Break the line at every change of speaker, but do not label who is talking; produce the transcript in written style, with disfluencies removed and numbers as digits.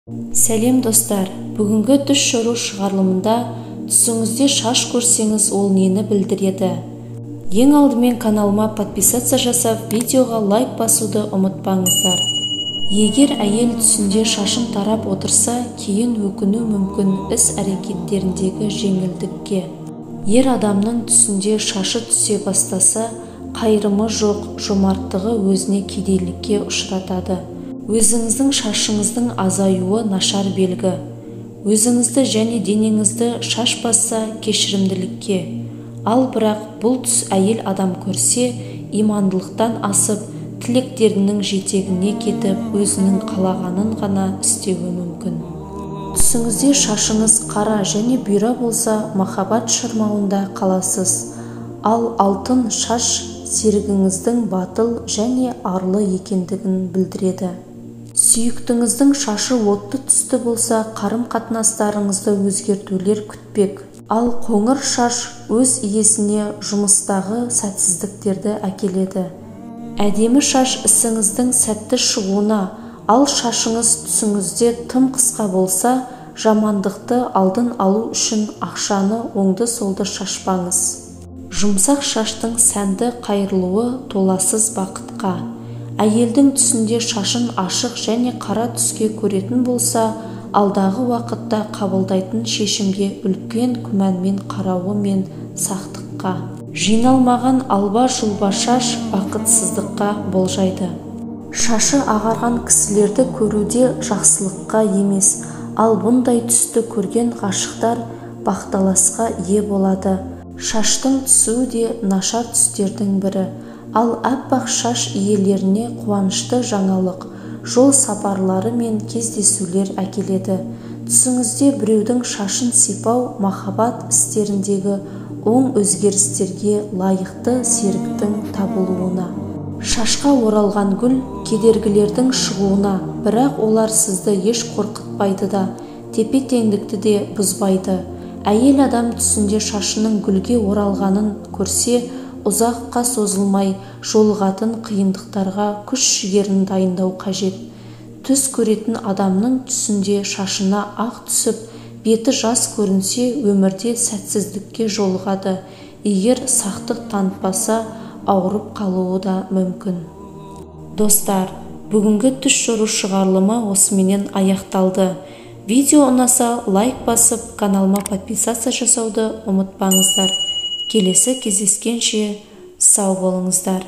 Сәлем достар, бүгінгі түс шору шығарылымында түсіңізде шаш көрсеңіз ол нені білдіреді? Ең алдымен каналыма подписаться жасап, видеоға лайк басуды ұмытпаңыздар. Егер әйел түсінде шашын тарап отырса, кейін өкіну мүмкін іс-әрекеттеріндегі жеңілдікке. Ер адамның түсінде шашы түсе бастаса, қайырымы жоқ, жомарттығы өзіне кедейлікке ұшыратады. Өзіңіздің шашыңыздың азаюы нашар белгі. Өзіңізді және денеңізді шаш басса кешірімділікке. Ал бірақ бұл түс әйел адам көрсе, имандылықтан асып, тілектерінің жетегіне кетіп, өзінің қалағанын ғана істеуі мүмкін. Түсіңізде шашыңыз қара және бұйра болса, махаббат шырмауында қаласыз. Ал алтын шаш серігіңіздің батыл және арлы екендігін білдіреді. Сүйіктіңіздің шашы отты түсті болса, қарым-қатынастарыңызды өзгертулер күтпек. Ал қоңыр шаш өз иесіне жұмыстағы сәтсіздіктерді әкеледі. Әдемі шаш ісіңіздің сәтті шығуына, ал шашыңыз түсіңізде тым қысқа болса, жамандықты алдын алу үшін ақшаны оңды-солды шашпаңыз. Жұмсақ шаштың сәнді қайырлуы толассыз бақытқа. Әйелдің түсінде шашын ашық және қара түске көретін болса, алдағы уақытта қабылдайтын шешімге үлкен күмәнмен қарауы мен сақтыққа. Жиналмаған алба-жұлба шаш бақытсыздыққа болжайды. Шашы ағарған кісілерді көруде жақсылыққа емес, ал бұндай түсті көрген ғашықтар бақталасқа ие болады. Шаштың түсуі де нашар түстердің бірі. Ал аппақ шаш иелеріне қуанышты жаңалық, жол сапарлары мен кездесулер әкеледі. Түсіңізде біреудің шашын сипау махаббат істеріндегі оң өзгерістерге лайықты серіктің табылуына. Шашқа оралған гүл кедергілердің шығуына, бірақ олар сізді еш қорқытпайды да, тепе-теңдікті де бұзбайды. Әйел адам түсінде шашының гүлге оралғанын көрсе, ұзаққа созылмай жолығатын қиындықтарға күш-жігерін дайындау қажет. Түс көретін адамның түсінде шашына ақ түсіп, беті жас көрінсе, өмірде сәтсіздікке жолығады. Егер сақтық танытпаса, ауырып қалуы да мүмкін. Достар, бүгінгі түс шору шығарылымы осыменен аяқталды. Видео ұнаса лайк басып, каналыма подписаться жасауды ұмытпаңыздар. Келесі кездескенше сау болыңыздар.